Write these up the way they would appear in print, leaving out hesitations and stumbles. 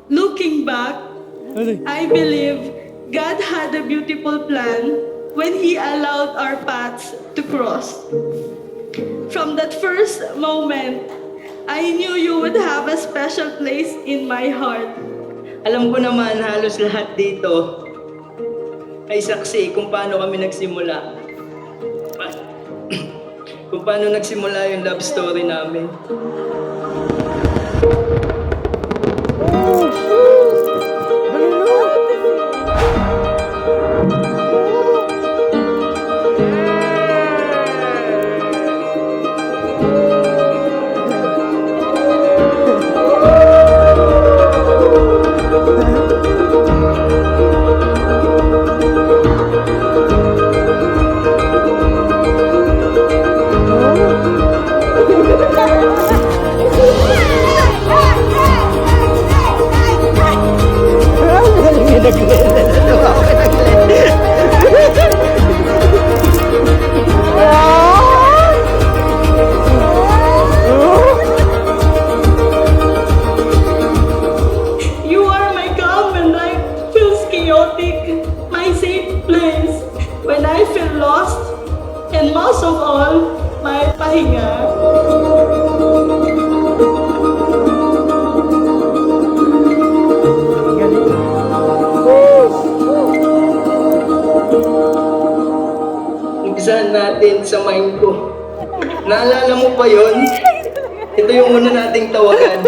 Looking back, I believe God had a beautiful plan when He allowed our paths to cross. From that first moment, I knew you would have a special place in my heart. Alam ko naman halos lahat dito ay saksi kung paano kami nagsimula. Kung paano nagsimula yung love story namin. You are my calm when life feels chaotic, my safe place when I feel lost, and most of all, my pahinga. Umpisahan natin sa mind ko. Naalala mo pa yon? Ito yung una nating tawagan.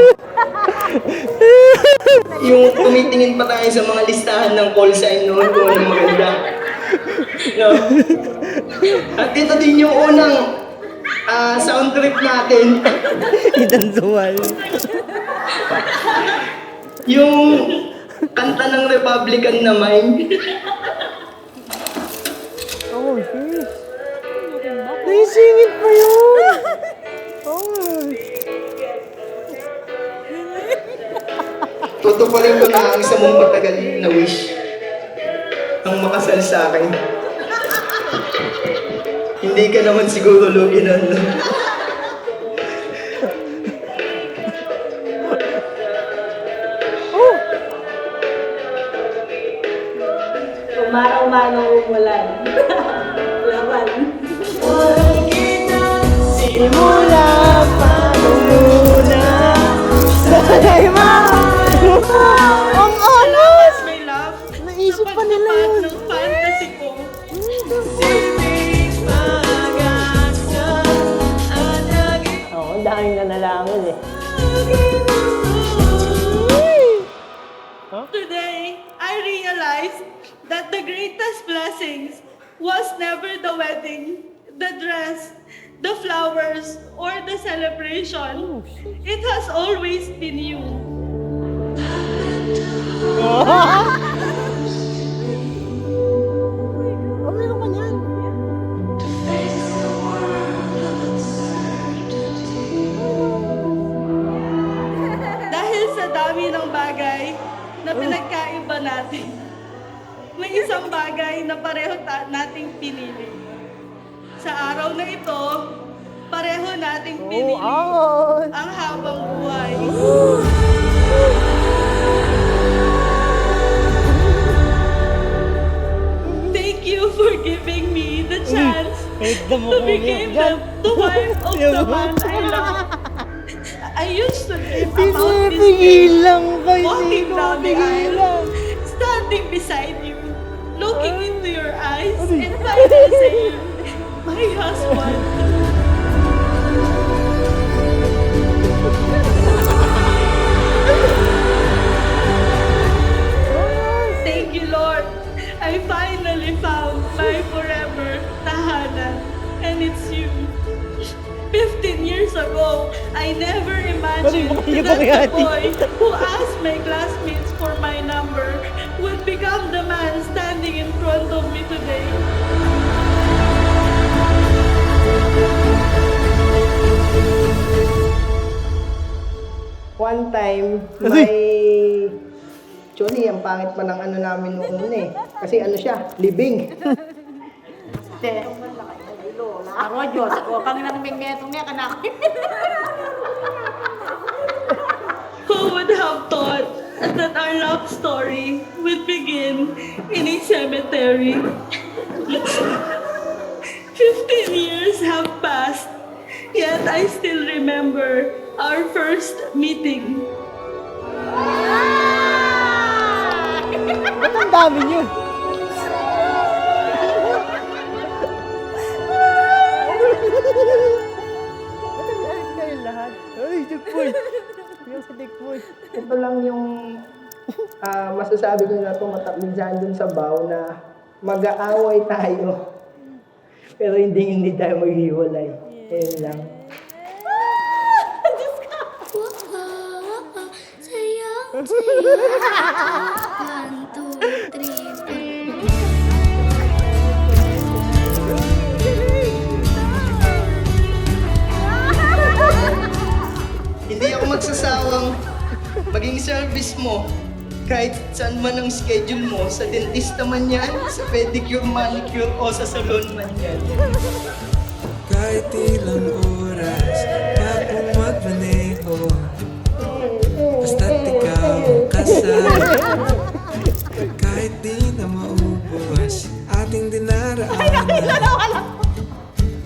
Yung tumitingin pa tayo sa mga listahan ng call sign noon kung anong maganda. No? At ito din yung unang sound trip natin. Idansual. Yung kanta ng Republican na Mind. Oh, sheesh. Naisingit pa yun. Oh. Tutuparin ko na ang isa mong matagal na wish. Ang makasal sa akin. Hindi ka naman siguro lugi nun. Umaraw-manaw umulan. Laban. Simula pa muna. Sana'y mahal. Ang alas! My love, Naisip pa nila pagtupad yun. ng fantasy ko. Oo, ang daming nanalangin eh. Today, I realized that the greatest blessings was never the wedding, the dress, the flowers, or the celebration. It has always been you. Oh, meron ka niyan. Dahil sa dami ng bagay na pinagkaiba natin, may isang bagay na pareho nating pinili. Sa araw na ito, pareho nating pinili Oh, ang habang buhay. Thank you for giving me the chance to become the wife of the man I love. I used to dream about this day, lang ba? walking down the aisle, standing beside you, looking into your eyes, and finally saying, my husband. Thank you, Lord. I finally found my forever tahanan, and it's you. 15 years ago, I never imagined that the boy who asked my classmates for my number would become the man standing in front of me today. One time, may... Actually, ang pangit pa ng ano namin noong una eh. Kasi ano siya, libing. Ako, Diyos ko, kang nang may metong niya, kanak. Who would have thought that our love story would begin in a cemetery. 15 years have passed, yet I still remember our first meeting. Ba't ang dami niyo? Ba't ang galit kayo lahat? Ay, Digpoy! Yung si Digpoy. Ito lang yung masasabi ko na tumatak minsan dun sa bow na mag-aaway tayo. Pero hindi tayo maghiwalay. Ayun lang. Sayang, sayang. 1, 2, 3, 4. Hindi ako magsasawang maging service mo kahit saan man ang schedule mo, sa dentista man yan, sa pedicure, manicure, o sa salon man yan. Kahit ilang oras bago magmaneho, basta't ikaw ang kasama. Kahit di na maubos ating dinaraanan,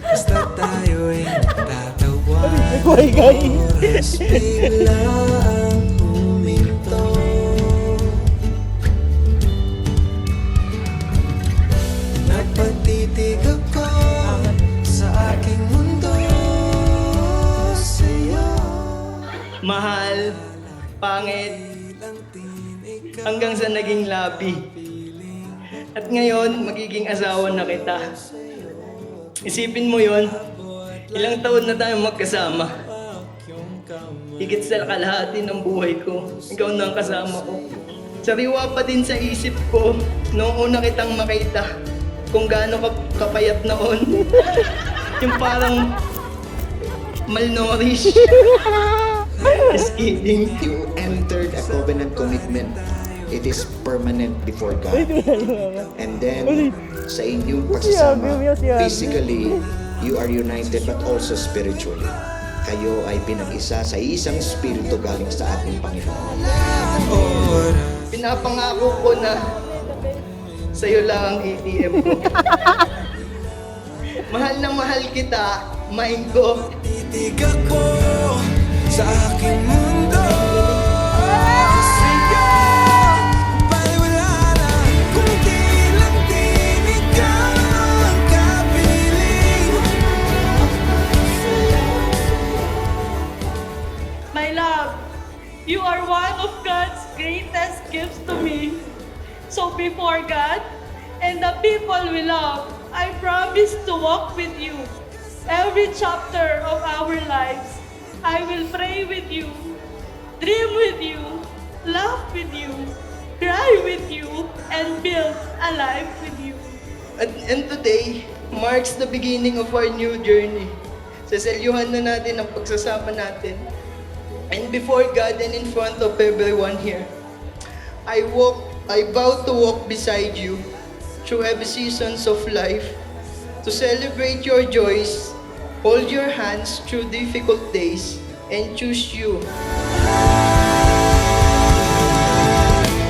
basta tayo'y tatawa. Oras biglang huminto. Napatitig ako sa aking mundo sa'yo. Mahal, pangit, hanggang sa naging labi. At ngayon, magiging asawa na kita. Isipin mo yon, ilang taon na tayo magkasama. Higit sa kalahati ng buhay ko, ikaw na ang kasama ko. Sariwa pa din sa isip ko, noong una kitang makita, kung gaano ka kapayat noon. Yung parang malnourished. Just kidding. You entered a covenant commitment. It is permanent before God. And then, sa inyong pagsasama, physically, you are united but also spiritually. Kayo ay pinag-isa sa isang spirito galing sa ating Panginoon. Pinapangako ko na sa'yo lang ang ATM ko. Mahal na mahal kita, mind ko. Titig ako sa aking mundo sa'yo. Baliwala na kung di lang din ikaw ang kapiling. My love, you are one of God's greatest gifts to me. So before God and the people we love, I promise to walk with you. Every chapter of our lives, I will pray with you, dream with you, laugh with you, cry with you, and build a life with you. And today marks the beginning of our new journey. Saselyuhan na natin ang pagsasama natin. And before God and in front of everyone here, I vow to walk beside you through every seasons of life, to celebrate your joys, hold your hands through difficult days, and choose you.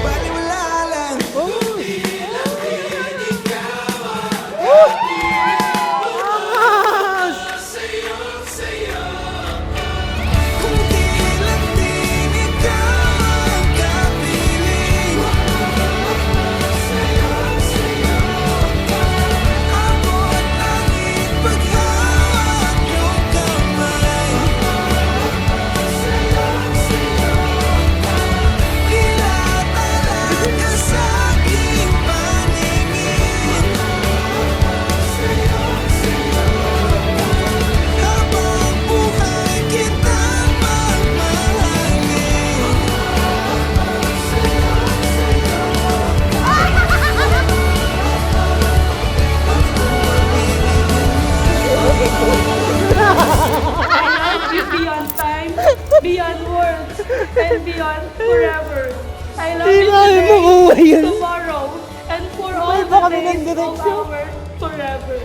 Baliwala lang kung di lang din ikaw ang kapiling. Abot langit paghawak yung kamay. Hilat ka sa aking paningin. Habang buhay kitang magmahalin. I love you beyond time, beyond words, and beyond forever. I love you namin makuha today, yun. tomorrow, and for all Wala pa the kami ng days of direksyon. our forever.